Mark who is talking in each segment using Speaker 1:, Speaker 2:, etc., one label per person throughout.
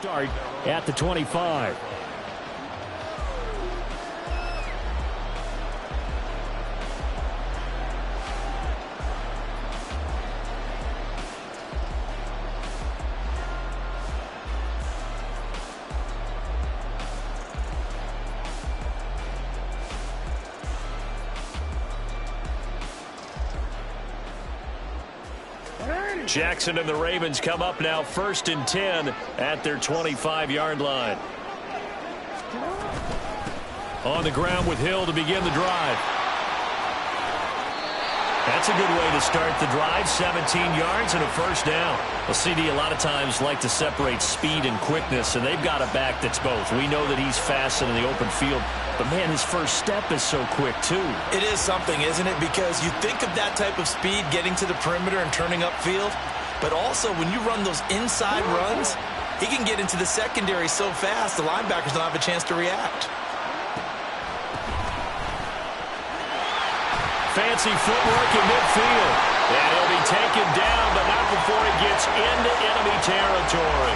Speaker 1: start at the 25. Jackson and the Ravens come up now 1st and 10 at their 25-yard line. On the ground with Hill to begin the drive. That's a good way to start the drive. 17 yards and a first down. Well, CD a lot of times like to separate speed and quickness, and they've got a back that's both. We know that he's fast in the open field, but, man, his first step is so quick, too.
Speaker 2: It is something, isn't it? Because you think of that type of speed getting to the perimeter and turning upfield, but also when you run those inside runs, he can get into the secondary so fast the linebackers don't have a chance to react.
Speaker 1: Fancy footwork in midfield. And he'll be taken down, but not before he gets into enemy territory.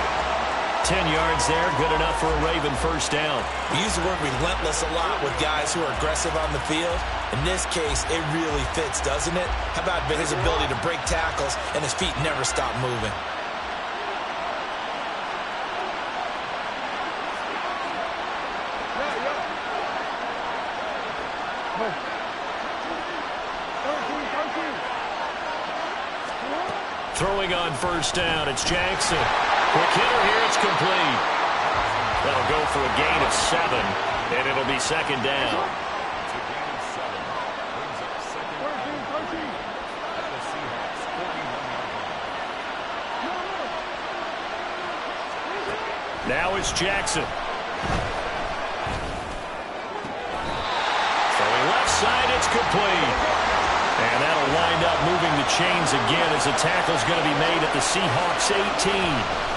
Speaker 1: 10 yards there, good enough for a Raven first down.
Speaker 2: We use the word relentless a lot with guys who are aggressive on the field. In this case, it really fits, doesn't it? How about his ability to break tackles and his feet never stop moving?
Speaker 1: Throwing on first down, it's Jackson. Quick hitter here, it's complete. That'll go for a gain of 7, and it'll be second down. Now it's Jackson. Throwing left side, it's complete. And that'll wind up moving the chains again as the tackle's going to be made at the Seahawks 18.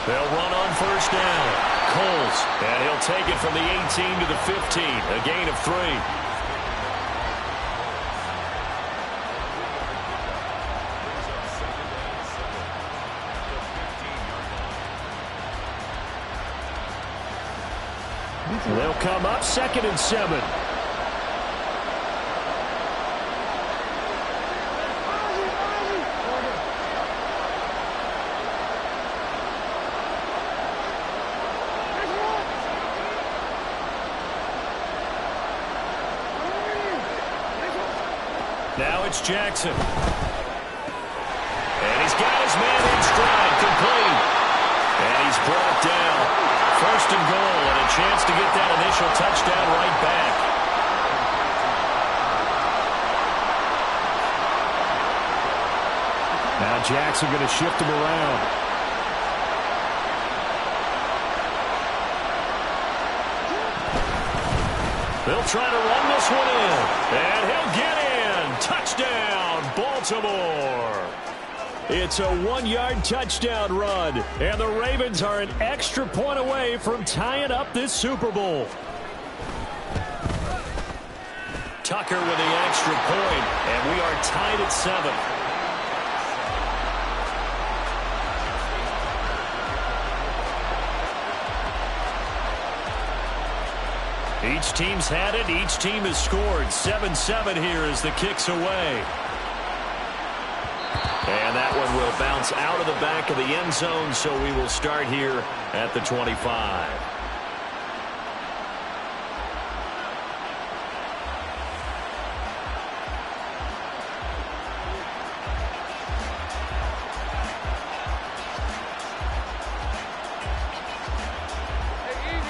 Speaker 1: They'll run on first down. Coles, and he'll take it from the 18 to the 15. A gain of 3. They'll come up 2nd and 7. Now it's Jackson. And he's got his man in stride, complete. And he's brought down. 1st and goal, and a chance to get that initial touchdown right back. Now Jackson going to shift him around. They'll try to run this one in. And he'll get in. Touchdown, Baltimore. It's a 1-yard touchdown run, and the Ravens are an extra point away from tying up this Super Bowl. Tucker with the extra point, and we are tied at 7. Each team's had it. Each team has scored. 7-7 here as the kick's away. And that one will bounce out of the back of the end zone, so we will start here at the 25.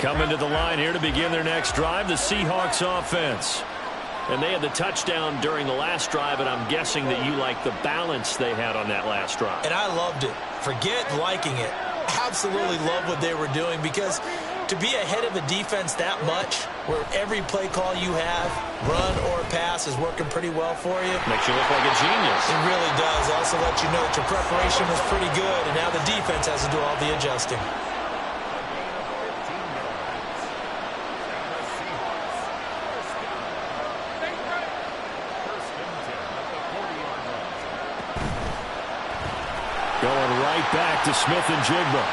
Speaker 1: Coming to the line here to begin their next drive, the Seahawks offense. And they had the touchdown during the last drive, and I'm guessing that you like the balance they had on that last drive.
Speaker 2: And I loved it. Forget liking it. Absolutely love what they were doing, because to be ahead of a defense that much, where every play call you have, run or pass, is working pretty well for you.
Speaker 1: Makes you look like a genius.
Speaker 2: It really does. Also let you know that your preparation was pretty good, and now the defense has to do all the adjusting.
Speaker 1: Going right back to Smith and Jigba.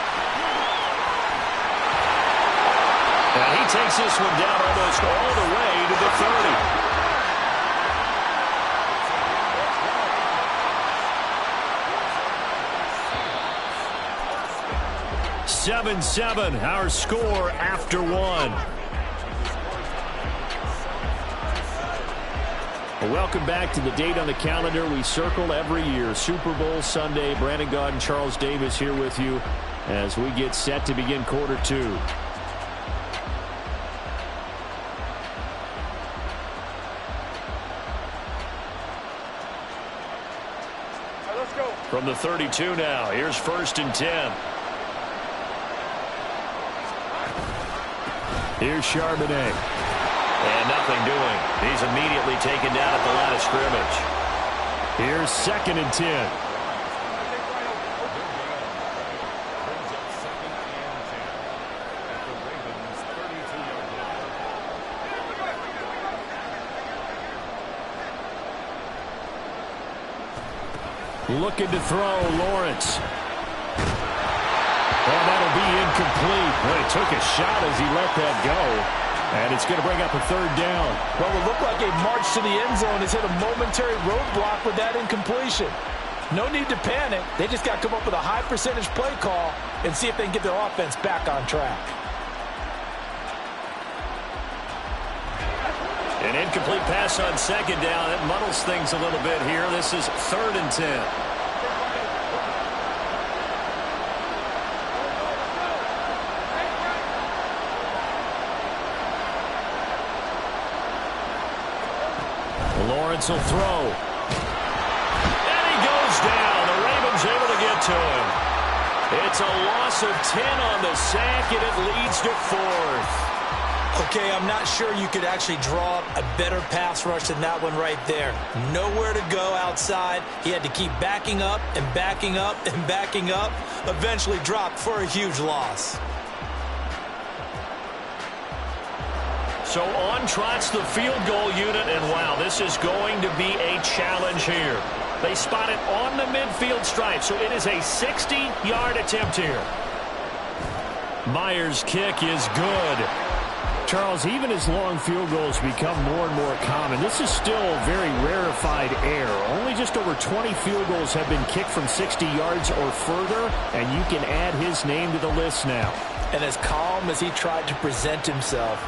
Speaker 1: And he takes this one down almost all the way to the 30. 7-7, our score after one. Welcome back to the date on the calendar we circle every year. Super Bowl Sunday. Brandon Gaudin, Charles Davis here with you as we get set to begin quarter two.
Speaker 3: Let's go.
Speaker 1: From the 32 now, here's 1st and 10. Here's Charbonnet. And nothing doing. He's immediately taken down at the line of scrimmage. Here's 2nd and 10. Looking to throw, Lawrence. And that'll be incomplete. Well, he took a shot as he let that go. And it's going to bring up a 3rd down.
Speaker 4: Well, it looked like a march to the end zone has hit a momentary roadblock with that incompletion. No need to panic. They just got to come up with a high percentage play call and see if they can get their offense back on track.
Speaker 1: An incomplete pass on 2nd down. It muddles things a little bit here. This is 3rd and 10. Lawrence will throw. And he goes down. The Ravens able to get to him. It's a loss of 10 on the sack, and it leads to 4th.
Speaker 2: Okay, I'm not sure you could actually draw up a better pass rush than that one right there. Nowhere to go outside. He had to keep backing up and backing up and backing up. Eventually dropped for a huge loss.
Speaker 1: So on trots the field goal unit, and wow, this is going to be a challenge here. They spot it on the midfield stripe, so it is a 60-yard attempt here. Myers' kick is good. Charles, even as long field goals become more and more common, this is still very rarefied air. Only just over 20 field goals have been kicked from 60 yards or further, and you can add his name to the list now.
Speaker 4: And as calm as he tried to present himself,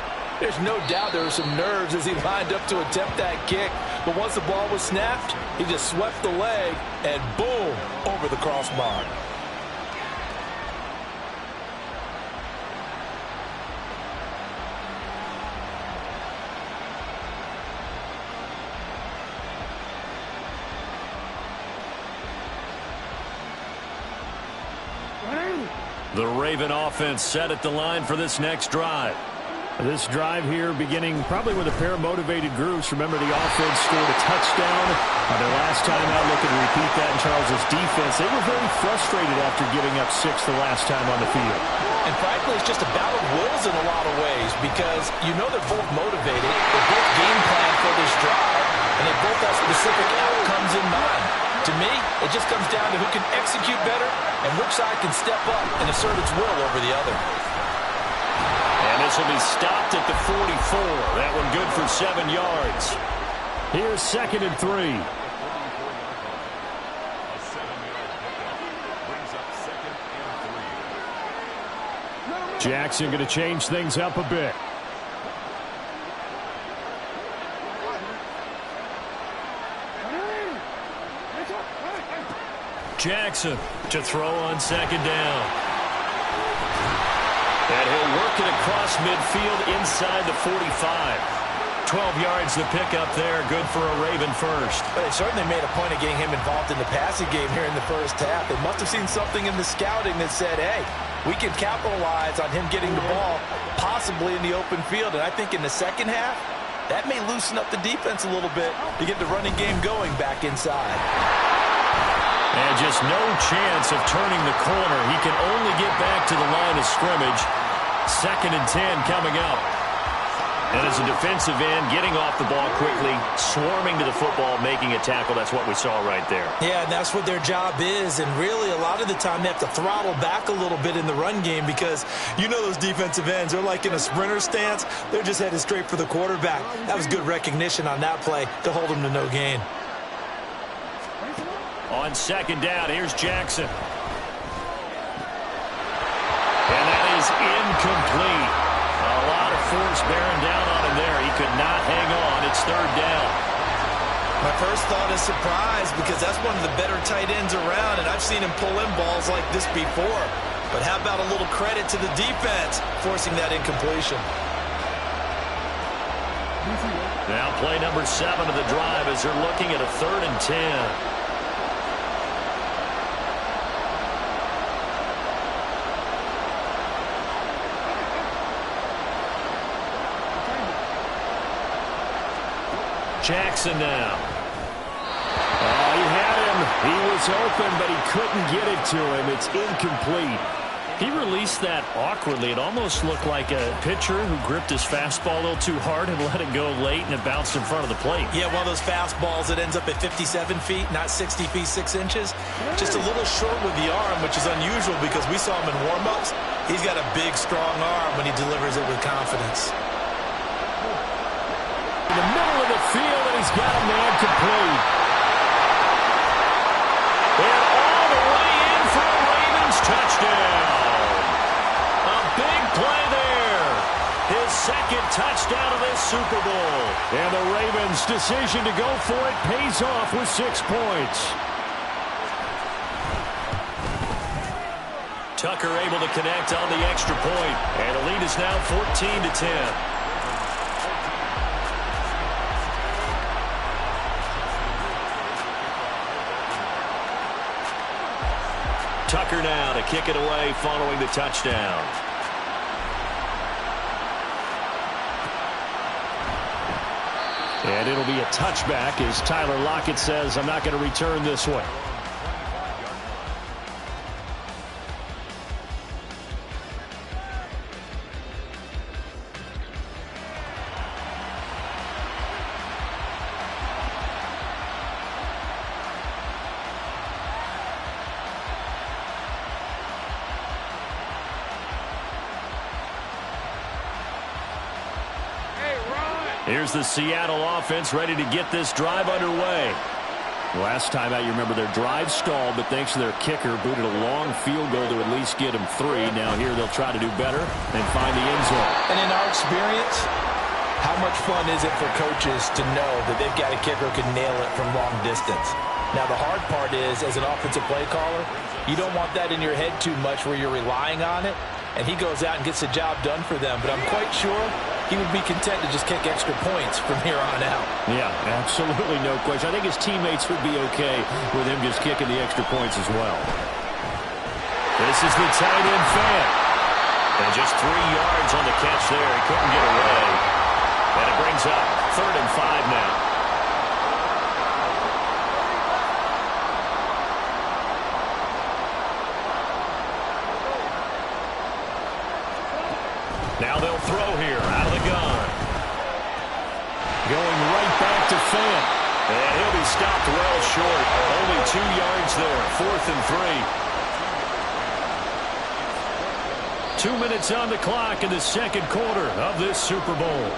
Speaker 4: there's no doubt there were some nerves as he lined up to attempt that kick. But once the ball was snapped, he just swept the leg and boom, over the crossbar.
Speaker 1: The Raven offense set at the line for this next drive. This drive here beginning probably with a pair of motivated groups. Remember, the offense scored a touchdown on their last time out. Looking to repeat that in Charles's defense. They were very frustrated after giving up 6 the last time on the field.
Speaker 4: And frankly, it's just a battle of wills in a lot of ways because you know they're both motivated. They both game plan for this drive, and they both have specific outcomes in mind. To me, it just comes down to who can execute better and which side can step up and assert its will over the other.
Speaker 1: And this will be stopped at the 44. That one good for 7 yards. Here's 2nd and 3. Jackson going to change things up a bit. Jackson to throw on 2nd down. And he'll work it across midfield inside the 45. 12 yards the pickup there. Good for a Raven first.
Speaker 4: But they certainly made a point of getting him involved in the passing game here in the first half. They must have seen something in the scouting that said, hey, we can capitalize on him getting the ball possibly in the open field. And I think in the second half, that may loosen up the defense a little bit to get the running game going back inside.
Speaker 1: And just no chance of turning the corner. He can only get back to the line of scrimmage. 2nd and 10 coming up. And as a defensive end, getting off the ball quickly, swarming to the football, making a tackle, that's what we saw right there.
Speaker 2: Yeah, and that's what their job is. And really, a lot of the time, they have to throttle back a little bit in the run game because you know those defensive ends, they're like in a sprinter stance. They're just headed straight for the quarterback. That was good recognition on that play to hold them to no gain.
Speaker 1: On second down, here's Jackson. And that is incomplete. A lot of force bearing down on him there. He could not hang on. It's third down.
Speaker 2: My first thought is surprise because that's one of the better tight ends around, and I've seen him pull in balls like this before. But how about a little credit to the defense forcing that incompletion?
Speaker 1: Now play number 7 of the drive as they're looking at a 3rd and 10. Jackson now. Oh, he had him. He was open, but he couldn't get it to him. It's incomplete. He released that awkwardly. It almost looked like a pitcher who gripped his fastball a little too hard and let it go late, and it bounced in front of the plate.
Speaker 2: Yeah, one of those fastballs that ends up at 57 feet, not 60 feet, 6 inches. Just a little short with the arm, which is unusual because we saw him in warm-ups. He's got a big, strong arm when he delivers it with confidence.
Speaker 1: In the middle of the field, and he's got a man complete. And all the way in for a Ravens touchdown. A big play there. His second touchdown of this Super Bowl. And the Ravens' decision to go for it pays off with 6 points. Tucker able to connect on the extra point. And the lead is now 14-10. Tucker now to kick it away following the touchdown. And it'll be a touchback as Tyler Lockett says, I'm not going to return this one. Here's the Seattle offense ready to get this drive underway. Last time out, you remember their drive stalled, but thanks to their kicker, booted a long field goal to at least get them 3. Now here they'll try to do better and find the end zone.
Speaker 4: And in our experience, how much fun is it for coaches to know that they've got a kicker who can nail it from long distance? Now the hard part is, as an offensive play caller, you don't want that in your head too much where you're relying on it, and he goes out and gets the job done for them. But I'm quite sure he would be content to just kick extra points from here on out.
Speaker 1: Yeah, absolutely no question. I think his teammates would be okay with him just kicking the extra points as well. This is the tight end Fant. And just 3 yards on the catch there. He couldn't get away. And it brings up 3rd and 5 now. Now they'll throw here out of the gun. Going right back to Fant. And he'll be stopped well short. Only 2 yards there. 4th and 3. 2 minutes on the clock in the second quarter of this Super Bowl.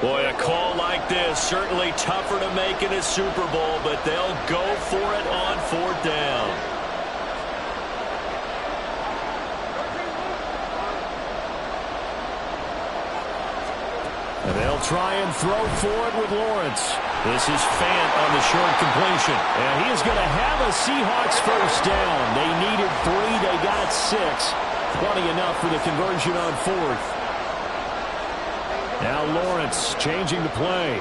Speaker 1: Boy, a call like this, certainly tougher to make in a Super Bowl, but they'll go for it on 4th down. And they'll try and throw for it with Lawrence. This is Fant on the short completion. And he is going to have a Seahawks first down. They needed 3, they got 6. Plenty enough for the conversion on 4th. Now Lawrence changing the play.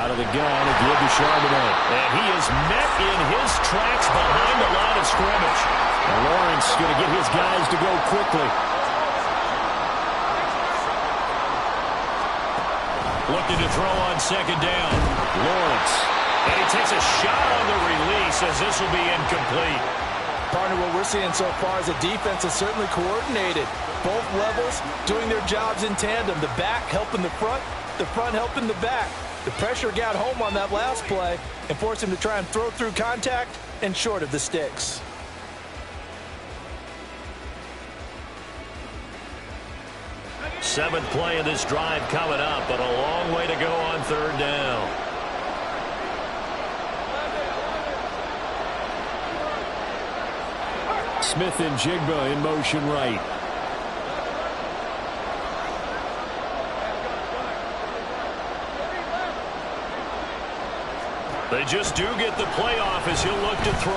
Speaker 1: Out of the gun, a give to Charbonnet. And he is met in his tracks behind the line of scrimmage. And Lawrence going to get his guys to go quickly. Looking to throw on second down. Lawrence. And he takes a shot on the release as this will be incomplete.
Speaker 4: Partner, what we're seeing so far is the defense is certainly coordinated. Both levels doing their jobs in tandem. The back helping the front helping the back. The pressure got home on that last play and forced him to try and throw through contact and short of the sticks.
Speaker 1: Seventh play of this drive coming up, but a long way to go on third down. Smith and Jigba in motion right. They just do get the playoff as he'll look to throw.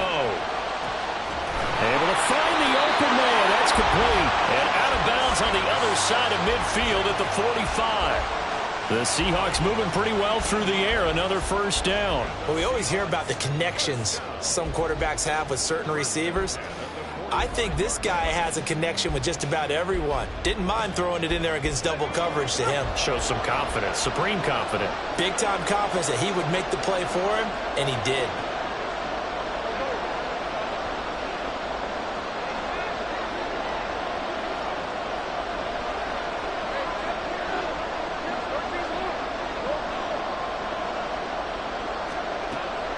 Speaker 1: Able to find the open man. That's complete. And out of bounds on the other side of midfield at the 45. The Seahawks moving pretty well through the air. Another first down.
Speaker 2: Well, we always hear about the connections some quarterbacks have with certain receivers. I think this guy has a connection with just about everyone. Didn't mind throwing it in there against double coverage to him.
Speaker 1: Shows some confidence, supreme confidence.
Speaker 2: Big-time confidence that he would make the play for him, and he did.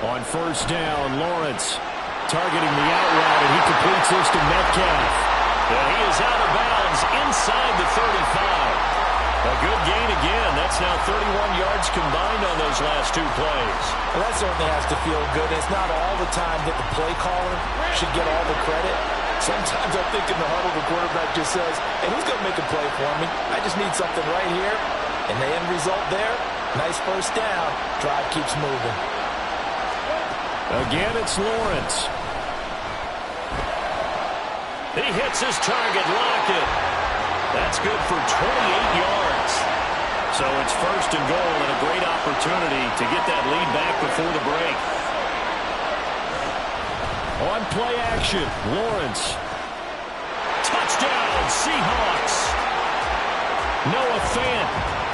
Speaker 1: On first down, Lawrence targeting the out route, and he completes this to Metcalf. And he is out of bounds inside the 35. A good gain again. That's now 31 yards combined on those last two plays.
Speaker 4: Well, that certainly has to feel good. It's not all the time that the play caller should get all the credit. Sometimes I think in the huddle, the quarterback just says, hey, who's going to make a play for me? I just need something right here. And the end result there, nice first down. Drive keeps moving.
Speaker 1: Again, it's Lawrence. He hits his target, Lockett. That's good for 28 yards. So it's first and goal and a great opportunity to get that lead back before the break. On play action, Lawrence. Touchdown, Seahawks. Noah Fant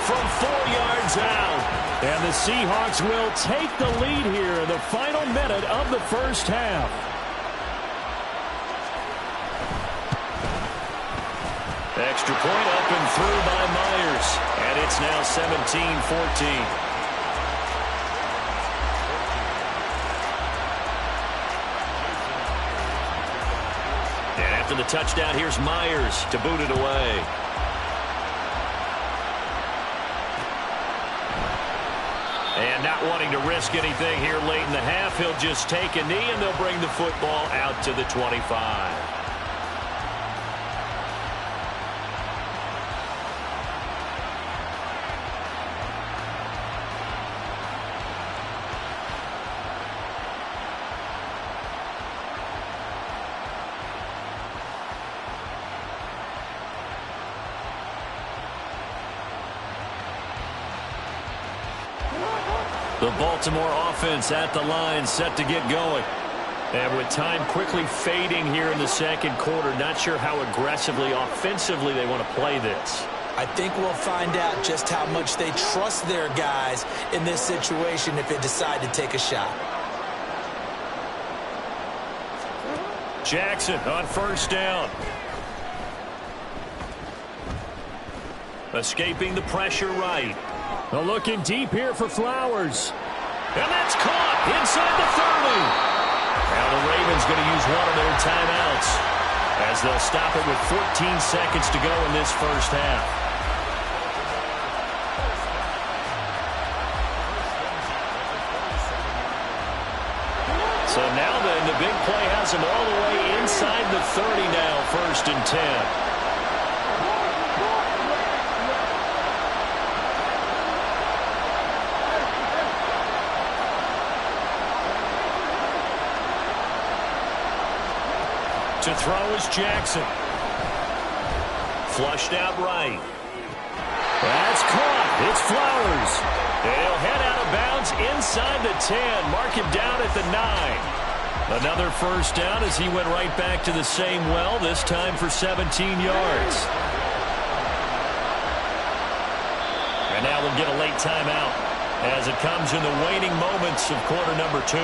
Speaker 1: from 4 yards out. And the Seahawks will take the lead here in the final minute of the first half. Extra point up and through by Myers. And it's now 17-14. And after the touchdown, here's Myers to boot it away. And not wanting to risk anything here late in the half, he'll just take a knee and they'll bring the football out to the 25. The Baltimore offense at the line, set to get going. And with time quickly fading here in the second quarter, not sure how aggressively, offensively they want to play this.
Speaker 2: I think we'll find out just how much they trust their guys in this situation if they decide to take a shot.
Speaker 1: Jackson on first down. Escaping the pressure right. Looking deep here for Flowers. And that's caught inside the 30. Now the Ravens going to use one of their timeouts as they'll stop it with 14 seconds to go in this first half. So now then, the big play has them all the way inside the 30 now, first and 10. To throw is Jackson. Flushed out right. That's caught. It's Flowers. They'll head out of bounds inside the 10. Mark him down at the 9. Another first down as he went right back to the same well, this time for 17 yards. And now we'll get a late timeout as it comes in the waning moments of quarter number 2.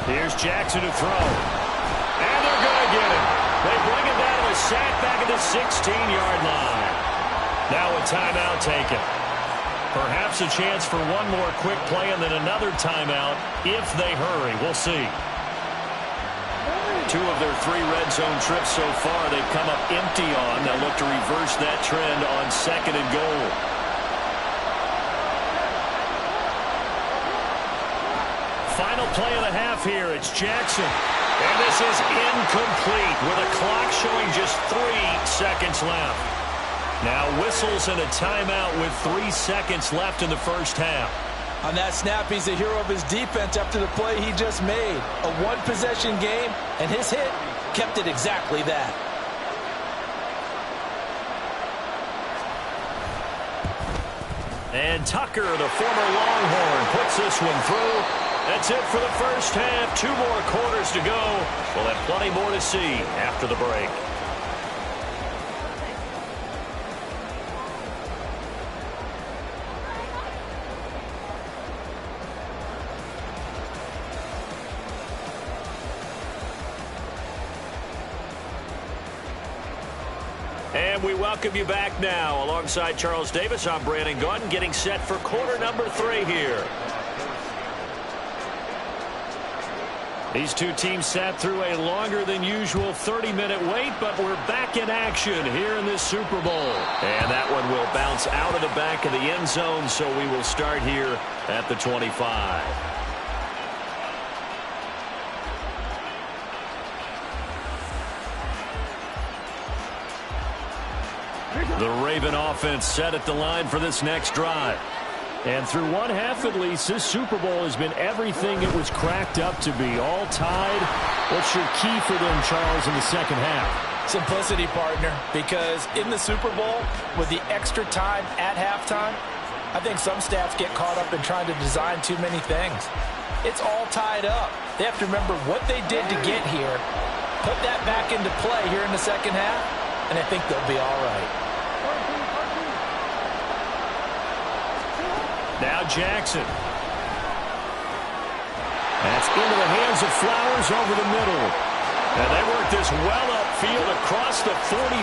Speaker 1: Here's Jackson to throw. And they're going to get him. They bring him down to a sack back at the 16-yard line. Now a timeout taken. Perhaps a chance for one more quick play and then another timeout if they hurry. We'll see. 2 of their 3 red zone trips so far they've come up empty on. They'll look to reverse that trend on 2nd and goal. Final play of the half here. It's Jackson. And this is incomplete with a clock showing just 3 seconds left. Now whistles and a timeout with 3 seconds left in the first half.
Speaker 2: On that snap, he's a hero of his defense after the play he just made. A one-possession game, and his hit kept it exactly that.
Speaker 1: And Tucker, the former Longhorn, puts this one through. That's it for the first half. 2 more quarters to go. We'll have plenty more to see after the break. And we welcome you back now. Alongside Charles Davis, I'm Brandon Gaudin, getting set for quarter number 3 here. These 2 teams sat through a longer than usual 30-minute wait, but we're back in action here in this Super Bowl. And that one will bounce out of the back of the end zone, so we will start here at the 25. The Raven offense set at the line for this next drive. And through one half at least, this Super Bowl has been everything it was cracked up to be. All tied. What's your key for them, Charles, in the second half?
Speaker 2: Simplicity, partner, because in the Super Bowl, with the extra time at halftime, I think some staffs get caught up in trying to design too many things. It's all tied up. They have to remember what they did to get here, put that back into play here in the second half, and I think they'll be all right.
Speaker 1: Now Jackson. That's into the hands of Flowers over the middle. And they work this well upfield across the 45.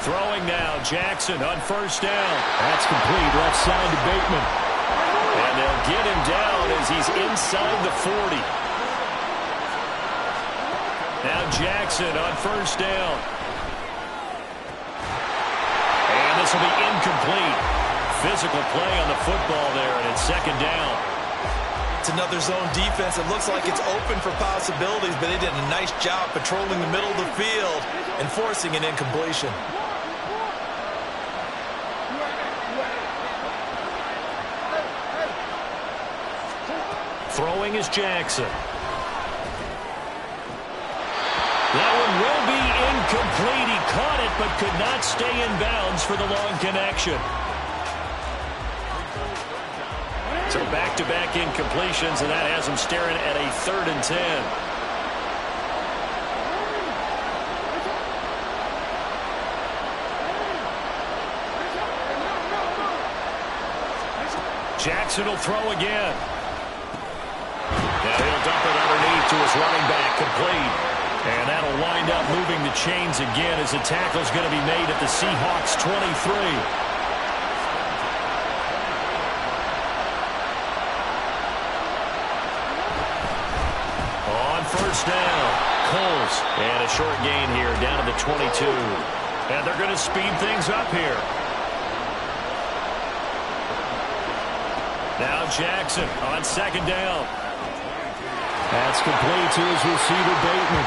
Speaker 1: Throwing now, Jackson on first down. That's complete, left side to Bateman. And they'll get him down as he's inside the 40. Now Jackson on first down. This will be incomplete. Physical play on the football there, and it's second down.
Speaker 2: It's another zone defense. It looks like it's open for possibilities, but they did a nice job patrolling the middle of the field and forcing an incompletion.
Speaker 1: Throwing is Jackson. That one will be incomplete. He caught it but could not stay in bounds for the long connection. So back-to-back incompletions, and that has him staring at a 3rd and 10. Jackson will throw again. Now he'll dump it underneath to his running back, complete. And that'll wind up moving the chains again as the tackle's going to be made at the Seahawks 23. On first down, Coles. And a short gain here down to the 22. And they're going to speed things up here. Now Jackson on second down. That's complete to his receiver, Bateman.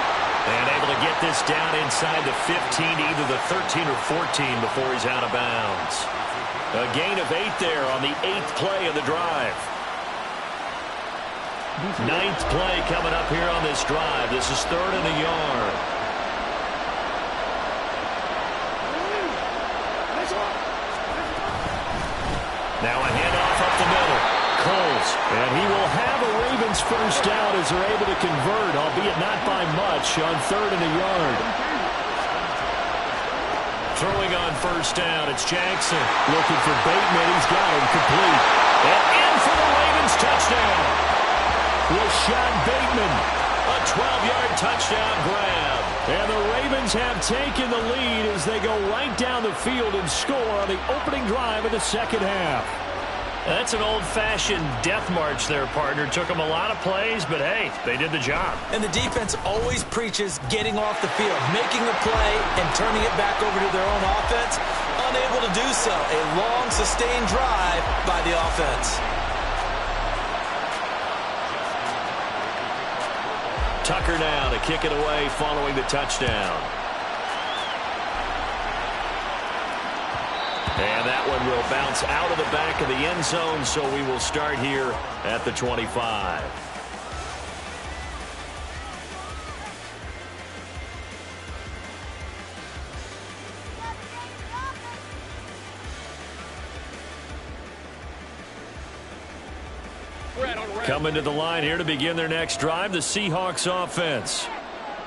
Speaker 1: And able to get this down inside the 15, either the 13 or 14 before he's out of bounds. A gain of 8 there on the 8th play of the drive. 9th play coming up here on this drive. This is 3rd and a yard. Now a handoff up the middle. Coles. And he will have a Ravens first down as they're able to convert, albeit not by much, on 3rd and a yard. Throwing on first down, it's Jackson. Looking for Bateman. He's got him complete. And in for the Ravens touchdown. Rashad Bateman. A 12-yard touchdown grab. And the Ravens have taken the lead as they go right down the field and score on the opening drive of the second half.
Speaker 5: That's an old-fashioned death march there, partner. Took them a lot of plays, but hey, they did the job.
Speaker 2: And the defense always preaches getting off the field, making the play, and turning it back over to their own offense. Unable to do so. A long, sustained drive by the offense.
Speaker 1: Tucker now to kick it away following the touchdown. And that one will bounce out of the back of the end zone, so we will start here at the 25. Coming to the line here to begin their next drive, the Seahawks offense.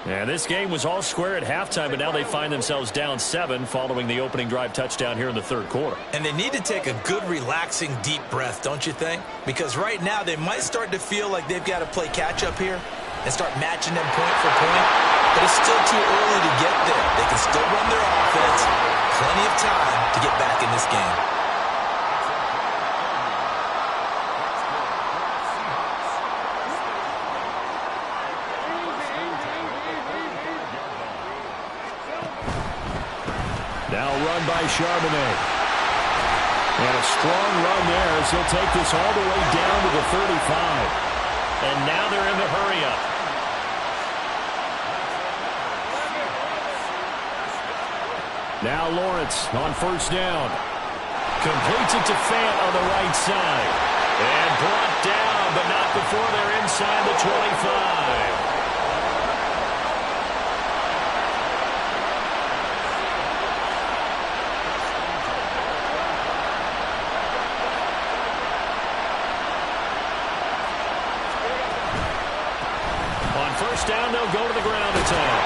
Speaker 1: And this game was all square at halftime, but now they find themselves down 7 following the opening drive touchdown here in the third quarter.
Speaker 2: And they need to take a good, relaxing, deep breath, don't you think? Because right now they might start to feel like they've got to play catch-up here and start matching them point for point. But it's still too early to get there. They can still run their offense. Plenty of time to get back in this game.
Speaker 1: Now run by Charbonnet. And a strong run there as he'll take this all the way down to the 35.
Speaker 5: And now they're in the hurry-up.
Speaker 1: Now Lawrence on first down. Completes it to Fant on the right side. And brought down, but not before they're inside the 25. First down, they'll go to the ground attack.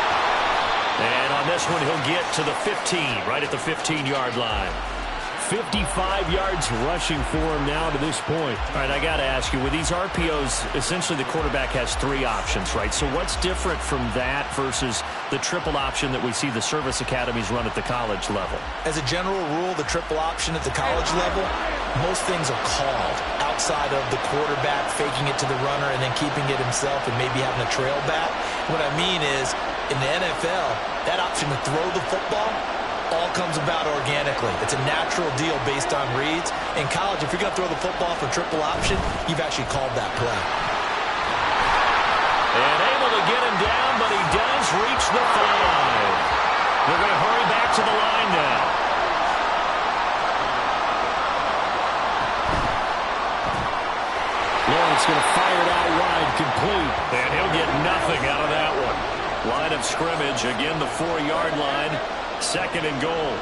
Speaker 1: And on this one, he'll get to the 15, right at the 15-yard line. 55 yards rushing for him now to this point.
Speaker 5: All right, I got to ask you, with these RPOs, essentially the quarterback has 3 options, right? So what's different from that versus the triple option that we see the service academies run at the college level?
Speaker 2: As a general rule, the triple option at the college level, most things are called outside of the quarterback faking it to the runner and then keeping it himself and maybe having a trail back. What I mean is, in the NFL, that option to throw the football all comes about organically. It's a natural deal based on reads. In college, if you're going to throw the football for triple option, you've actually called that play.
Speaker 1: And able to get him down, but he does reach the 5. They're going to hurry back to the line now. Lawrence going to fire it out wide, complete. And he'll get nothing out of that one. Line of scrimmage, again the 4-yard line. 2nd and goal.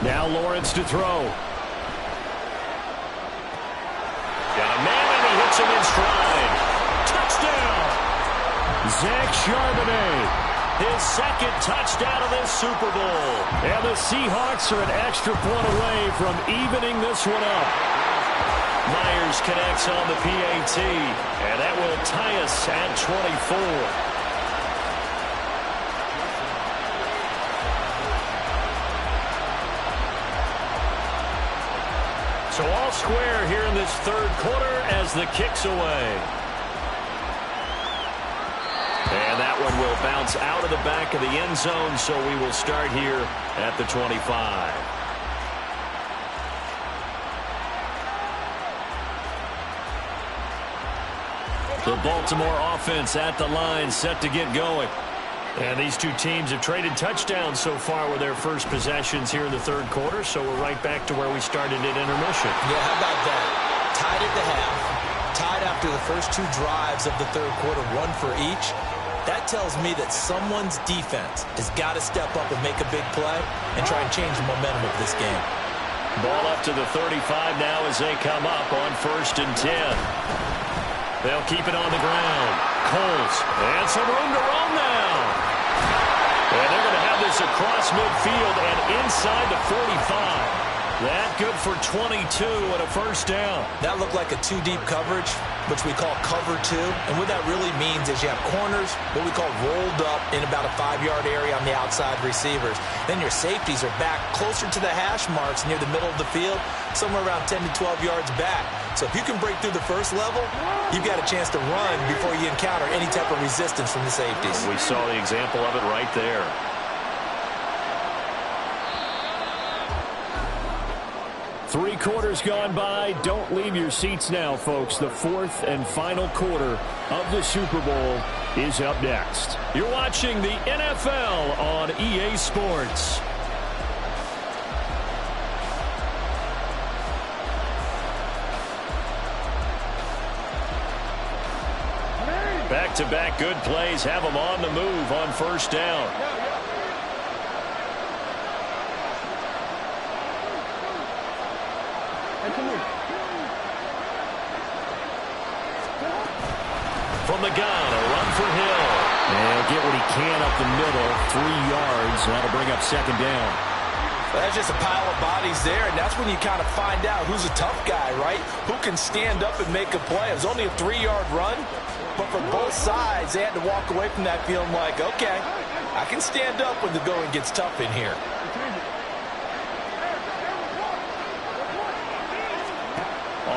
Speaker 1: Now Lawrence to throw. Got a man and he hits him in stride. Touchdown! Zach Charbonnet. His 2nd touchdown of this Super Bowl. And the Seahawks are an extra point away from evening this one up. Myers connects on the PAT. And that will tie us at 24. So all square here in this third quarter as the kick's away. And that one will bounce out of the back of the end zone, so we will start here at the 25. The Baltimore offense at the line, set to get going. And these two teams have traded touchdowns so far with their first possessions here in the third quarter, so we're right back to where we started at intermission.
Speaker 2: Yeah, how about that? Tied at the half. Tied after the first two drives of the third quarter, one for each. That tells me that someone's defense has got to step up and make a big play and try and change the momentum of this game.
Speaker 1: Ball up to the 35 now as they come up on 1st and 10. They'll keep it on the ground. Coles, and some room to roam now. And they're going to have this across midfield and inside the 45. That good for 22 and a first down.
Speaker 2: That looked like a two-deep coverage, which we call cover two. And what that really means is you have corners, what we call rolled up in about a 5-yard area on the outside receivers. Then your safeties are back closer to the hash marks near the middle of the field, somewhere around 10 to 12 yards back. So if you can break through the first level, you've got a chance to run before you encounter any type of resistance from the safeties.
Speaker 1: We saw the example of it right there. Three quarters gone by. Don't leave your seats now, folks. The fourth and final quarter of the Super Bowl is up next. You're watching the NFL on EA Sports. Back-to-back good plays have them on the move on first down. From the gun, a run for Hill. And get what he can up the middle, 3 yards. That'll bring up second down.
Speaker 2: That's just a pile of bodies there, and that's when you kind of find out who's a tough guy, right? Who can stand up and make a play. It was only a 3-yard run, but for both sides, they had to walk away from that feeling like, okay, I can stand up when the going gets tough in here.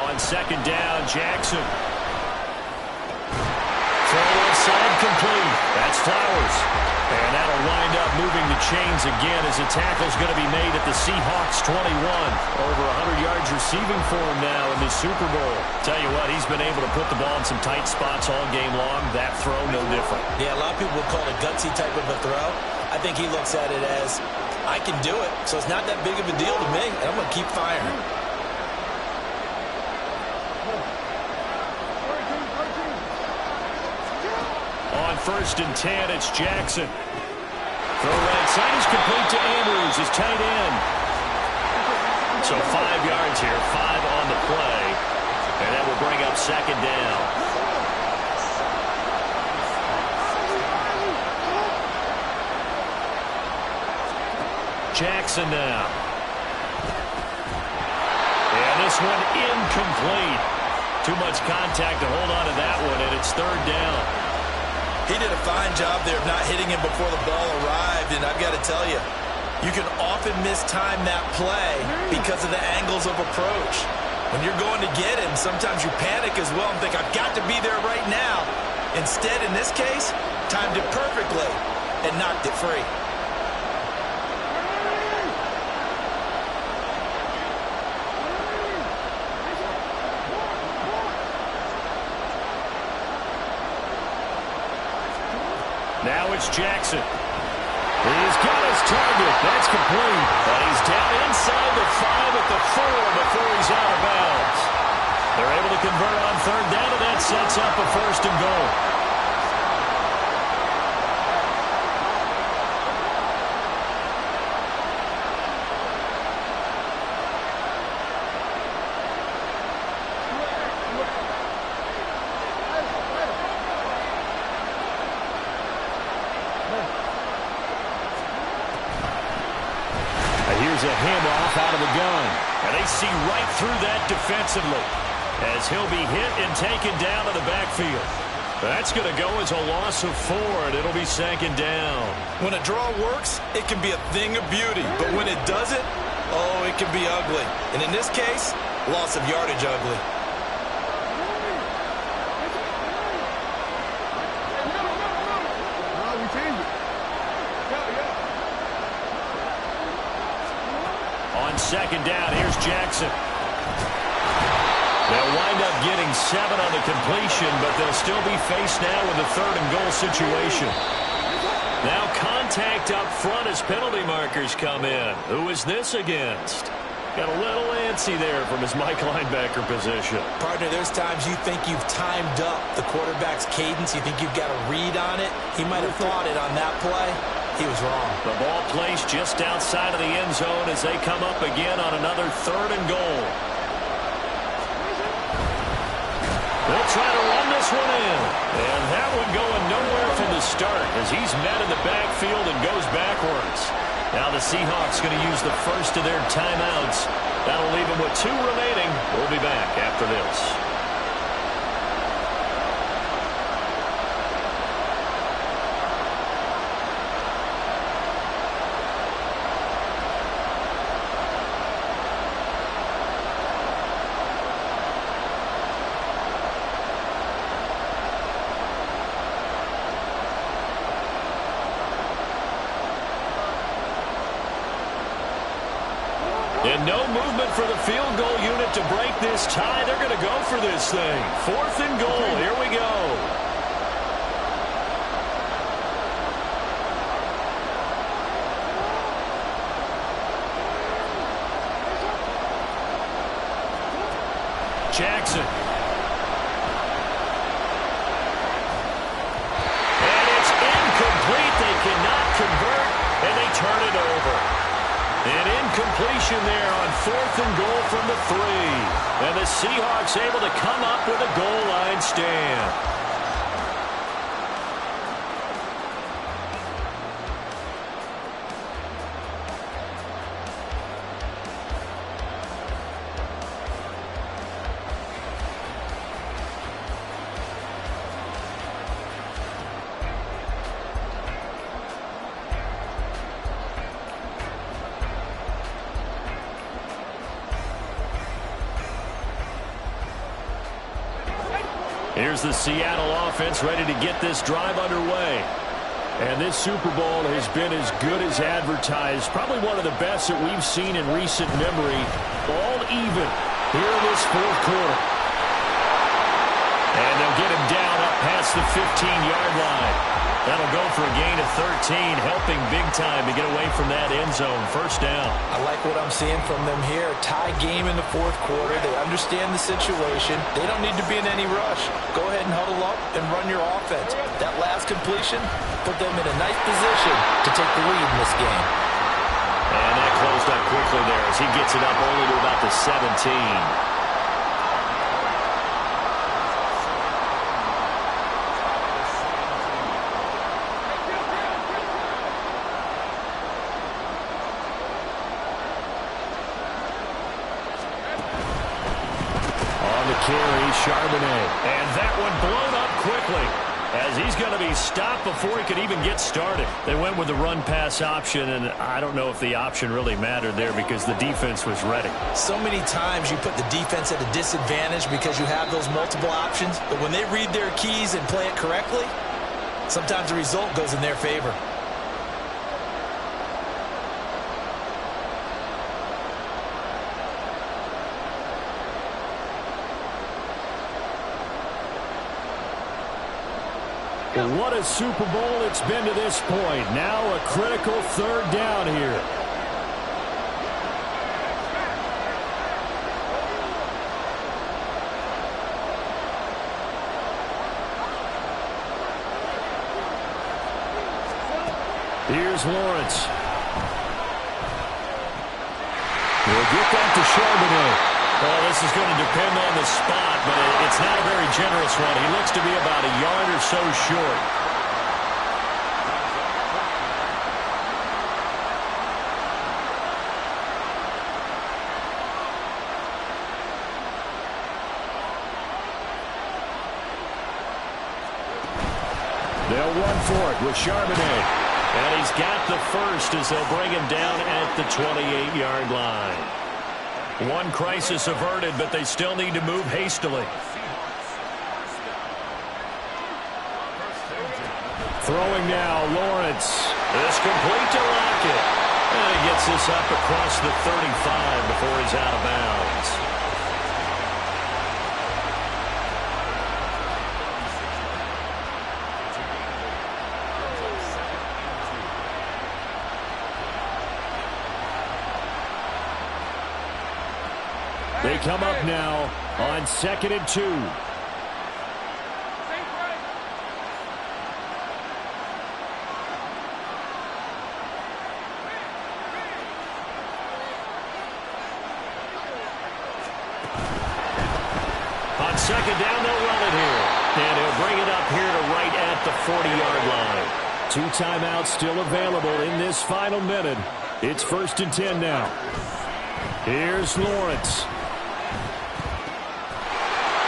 Speaker 1: On second down, Jackson. Throw inside, complete. That's Flowers. And that'll wind up moving the chains again as the tackle's going to be made at the Seahawks 21. Over 100 yards receiving for him now in the Super Bowl. Tell you what, he's been able to put the ball in some tight spots all game long. That throw, no different.
Speaker 2: Yeah, a lot of people would call it a gutsy type of a throw. I think he looks at it as, I can do it, so it's not that big of a deal to me, and I'm going to keep firing.
Speaker 1: On 1st and 10, it's Jackson. Throw right side is complete to Andrews, his tight end. So 5 yards here, 5 on the play. And that will bring up second down. Jackson now. And this one incomplete. Too much contact to hold on to that one, and it's third down.
Speaker 2: He did a fine job there of not hitting him before the ball arrived, and I've got to tell you, you can often mistime that play because of the angles of approach. When you're going to get him, sometimes you panic as well and think, I've got to be there right now. Instead, in this case, timed it perfectly and knocked it free.
Speaker 1: Now it's Jackson. He's got his target. That's complete. But he's down inside the 5 at the 4 before he's out of bounds. They're able to convert on third down, and that sets up a 1st and goal. Here's a handoff out of the gun. And they see right through that defensively as he'll be hit and taken down to the backfield. That's going to go as a loss of 4, and it'll be second down.
Speaker 2: When a draw works, it can be a thing of beauty. But when it doesn't, oh, it can be ugly. And in this case, Loss of yardage ugly.
Speaker 1: On second down, here's Jackson. They'll wind up getting 7 on the completion, but they'll still be faced now with a 3rd and goal situation. Now contact up front as penalty markers come in. Who is this against? Got a little antsy there from his Mike linebacker position.
Speaker 2: Partner, there's times you think you've timed up the quarterback's cadence. You think you've got a read on it. He might have thought it on that play. He was wrong.
Speaker 1: The ball placed just outside of the end zone as they come up again on another 3rd and goal. They'll try to run this one in. And that one going nowhere from the start as he's met in the backfield and goes backwards. Now the Seahawks going to use the first of their timeouts. That'll leave them with 2 remaining. We'll be back after this. And no movement for the field goal unit to break this tie. They're going to go for this thing. 4th and goal. Here we go. Jackson. And it's incomplete. They cannot convert, and they turn it over. An incompletion there on 4th and goal from the 3. And the Seahawks able to come up with a goal line stand. Here's the Seattle offense ready to get this drive underway. And this Super Bowl has been as good as advertised. Probably one of the best that we've seen in recent memory. All even here in this 4th quarter. And they'll get him down up past the 15-yard line. That'll go for a gain of 13, helping big time to get away from that end zone. 1st down.
Speaker 2: I like what I'm seeing from them here. Tie game in the 4th quarter. They understand the situation. They don't need to be in any rush. Go ahead and huddle up and run your offense. That last completion put them in a nice position to take the lead in this game.
Speaker 1: And that closed up quickly there as he gets it up only to about the 17. Carry Charbonnet. And that one blown up quickly as he's going to be stopped before he could even get started. They went with the run-pass option, and I don't know if the option really mattered there because the defense was ready.
Speaker 2: So many times you put the defense at a disadvantage because you have those multiple options, but when they read their keys and play it correctly, sometimes the result goes in their favor.
Speaker 1: What a Super Bowl it's been to this point. Now a critical 3rd down here. Here's Lawrence. We'll get that to Charbonnet. Well, this is going to depend on the spot, but it's not a very generous one. He looks to be about a yard or so short. They'll run for it with Charbonnet. And he's got the first as they'll bring him down at the 28-yard line. One crisis averted, but they still need to move hastily. Throwing now, Lawrence. This complete to Lockett. And he gets this up across the 35 before he's out of bounds. They come up now on 2nd and 2. On 2nd down, they'll run it here. And he'll bring it up here to right at the 40-yard line. 2 timeouts still available in this final minute. It's 1st and 10 now. Here's Lawrence.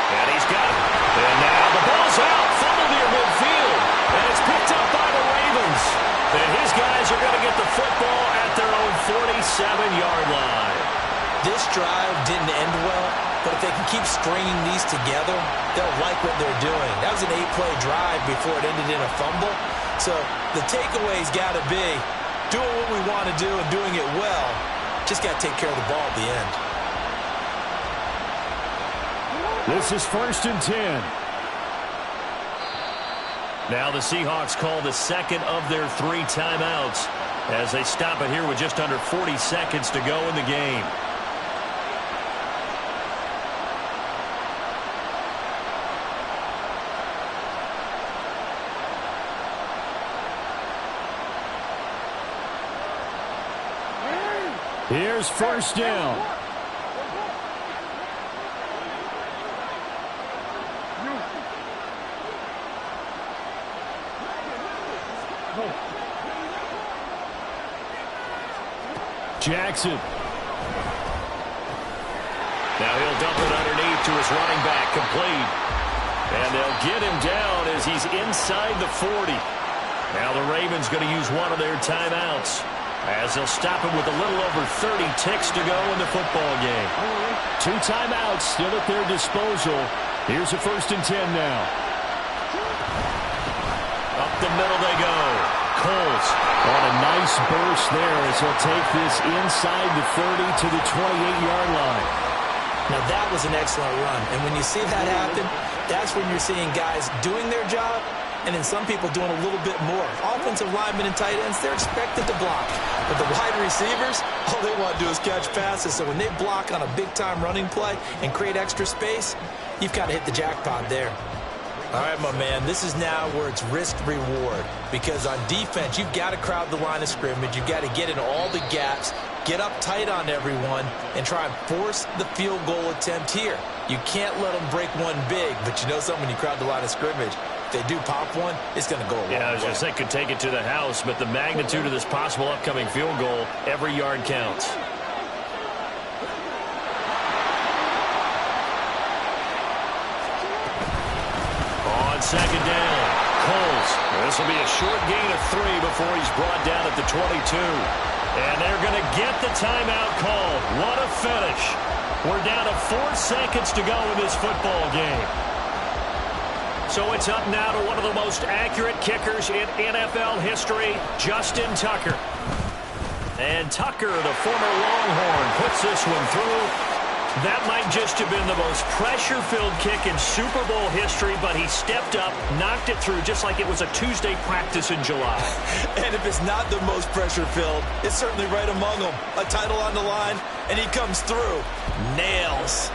Speaker 1: And he's got it. And now the ball's out. Fumble near midfield. And it's picked up by the Ravens. And his guys are going to get the football at their own 47-yard line.
Speaker 2: This drive didn't end well, but if they can keep stringing these together, they'll like what they're doing. That was an 8-play drive before it ended in a fumble. So the takeaway's got to be doing what we want to do and doing it well. Just got to take care of the ball at the end.
Speaker 1: This is 1st and 10. Now the Seahawks call the second of their 3 timeouts as they stop it here with just under 40 seconds to go in the game. Here's 1st down. Jackson. Now he'll dump it underneath to his running back, complete. And they'll get him down as he's inside the 40. Now the Ravens going to use one of their timeouts as they'll stop him with a little over 30 ticks to go in the football game. 2 timeouts still at their disposal. Here's a 1st and 10 now. Up the middle they go. Coles on a nice burst there as he'll take this inside the 30 to the 28-yard line.
Speaker 2: Now that was an excellent run, and when you see that happen, that's when you're seeing guys doing their job and then some people doing a little bit more. Offensive linemen and tight ends, they're expected to block. But the wide receivers, all they want to do is catch passes. So when they block on a big-time running play and create extra space, you've got to hit the jackpot there. All right, my man, this is now where it's risk-reward. Because on defense, you've got to crowd the line of scrimmage. You've got to get in all the gaps, get up tight on everyone, and try and force the field goal attempt here. You can't let them break one big, but you know something, when you crowd the line of scrimmage, if they do pop one, it's going to go a long way.
Speaker 1: Yeah, I was going to say could take it to the house, but the magnitude of this possible upcoming field goal, every yard counts. On 2nd down, Coles. This will be a short gain of 3 before he's brought down at the 22. And they're going to get the timeout called. What a finish. We're down to 4 seconds to go in this football game. So it's up now to one of the most accurate kickers in NFL history, Justin Tucker. And Tucker, the former Longhorn, puts this one through. That might just have been the most pressure-filled kick in Super Bowl history, but he stepped up, knocked it through just like it was a Tuesday practice in July.
Speaker 2: And if it's not the most pressure-filled, it's certainly right among them. A title on the line, and he comes through. Nails.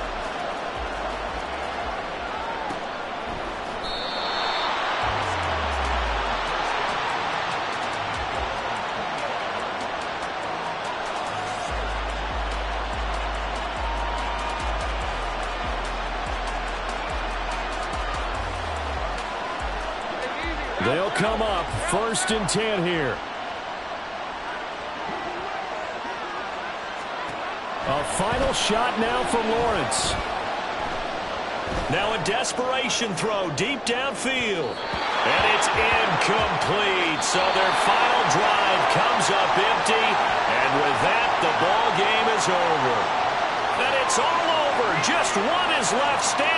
Speaker 1: They'll come up 1st and 10 here. A final shot now for Lawrence. Now a desperation throw deep downfield. And it's incomplete. So their final drive comes up empty. And with that, the ball game is over. and it's all over. Just one is left standing.